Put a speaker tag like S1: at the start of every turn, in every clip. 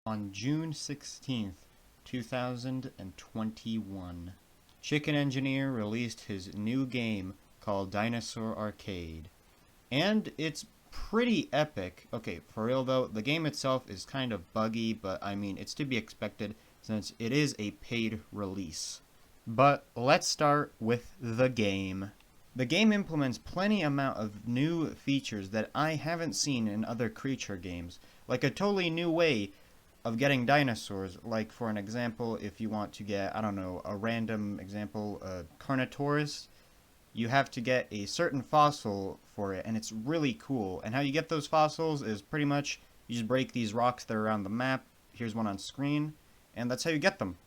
S1: On June 16th, 2021, Chicken Engineer released his new game called Dinosaur Arcade. And it's pretty epic. Okay, for real though, the game itself is kind of buggy, but I mean, it's to be expected since it is a paid release. But let's start with the game. The game implements plenty amount of new features that I haven't seen in other creature games, like a totally new way of getting dinosaurs. Like for an example, if you want to get, I don't know, a random example, Carnotaurus, you have to get a certain fossil for it, and it's really cool. And how you get those fossils is pretty much you just break these rocks that are around the map. Here's one on screen, and that's how you get them.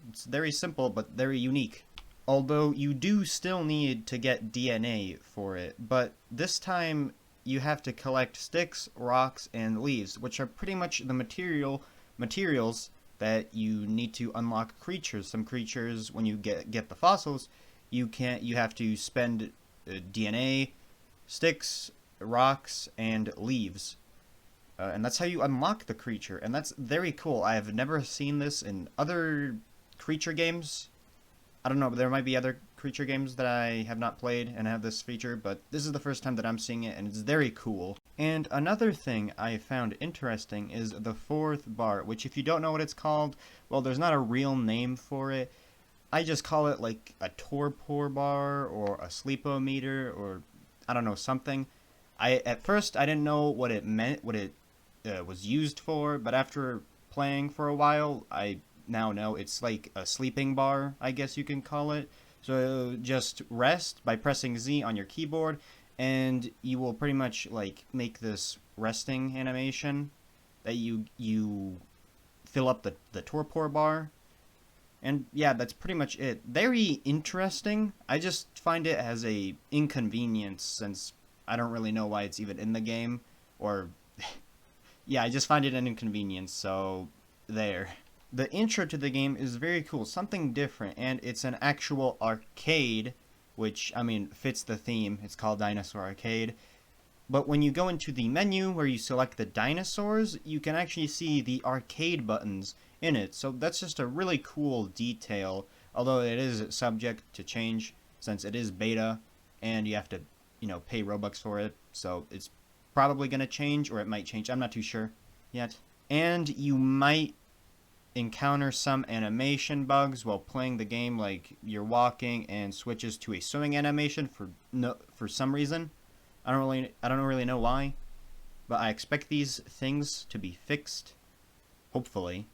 S1: It's very simple, but very unique. Although you do still need to get DNA for it, but this time you have to collect sticks, rocks, and leaves, which are pretty much the materials that you need to unlock creatures. Some creatures, when you get the fossils, you have to spend DNA, sticks, rocks, and leaves. And that's how you unlock the creature, and that's very cool. I have never seen this in other creature games. I don't know, but there might be other creature games that I have not played and have this feature, but this is the first time that I'm seeing it, and it's very cool. And another thing I found interesting is the fourth bar, which if you don't know what it's called, well, there's not a real name for it. I just call it like a torpor bar or a sleepometer or I don't know, something. At first I didn't know what it meant, what it was used for, but after playing for a while, I now know it's like a sleeping bar, I guess you can call it. So just rest by pressing Z on your keyboard, and you will pretty much like make this resting animation that you fill up the torpor bar. And yeah, that's pretty much it. Very interesting. I just find it as a inconvenience since I don't really know why it's even in the game. Or yeah, I just find it an inconvenience, so there. The intro to the game is very cool, something different, and it's an actual arcade, which, I mean, fits the theme. It's called Dinosaur Arcade. But when you go into the menu where you select the dinosaurs, you can actually see the arcade buttons in it. So that's just a really cool detail, although it is subject to change since it is beta and you have to, pay Robux for it. So it's probably going to change, or it might change. I'm not too sure yet. And you might encounter some animation bugs while playing the game, like you're walking and switches to a swimming animation for some reason. I don't really know why, but I expect these things to be fixed, hopefully.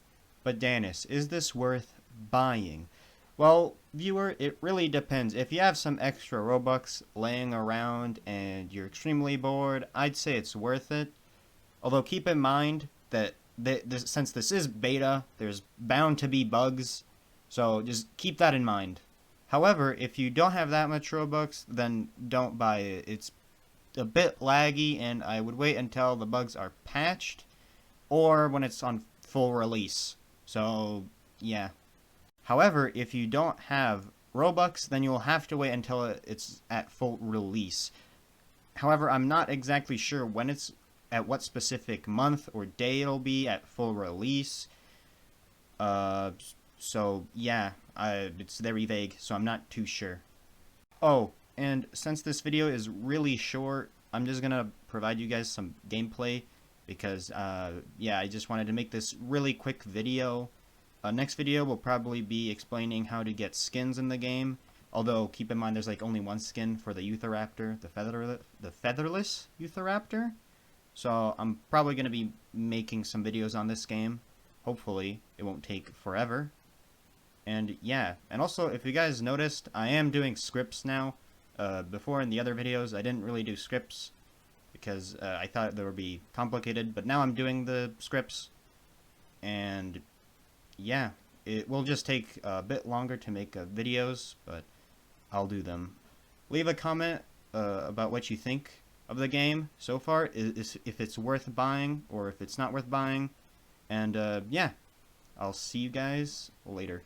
S1: But Danis, is this worth buying? Well, viewer, it really depends. If you have some extra Robux laying around and you're extremely bored, I'd say it's worth it. Although keep in mind that since this is beta, there's bound to be bugs, so just keep that in mind. However, if you don't have that much Robux, then don't buy it. It's a bit laggy, and I would wait until the bugs are patched, or when it's on full release. So, yeah. However, if you don't have Robux, then you'll have to wait until it's at full release. However, I'm not exactly sure when it's at what specific month or day it'll be at full release. So yeah, it's very vague, so I'm not too sure. Oh, and since this video is really short, I'm just gonna provide you guys some gameplay because, yeah, I just wanted to make this really quick video. Next video will probably be explaining how to get skins in the game. Although, keep in mind there's like only one skin for the Eutheraptor, the featherless Eutheraptor. So I'm probably going to be making some videos on this game. Hopefully it won't take forever. And yeah, and also if you guys noticed, I am doing scripts now. Before in the other videos I didn't really do scripts because I thought they would be complicated, but now I'm doing the scripts. And yeah, it will just take a bit longer to make videos, but I'll do them. Leave a comment about what you think of the game so far, if it's worth buying or if it's not worth buying. And yeah, I'll see you guys later.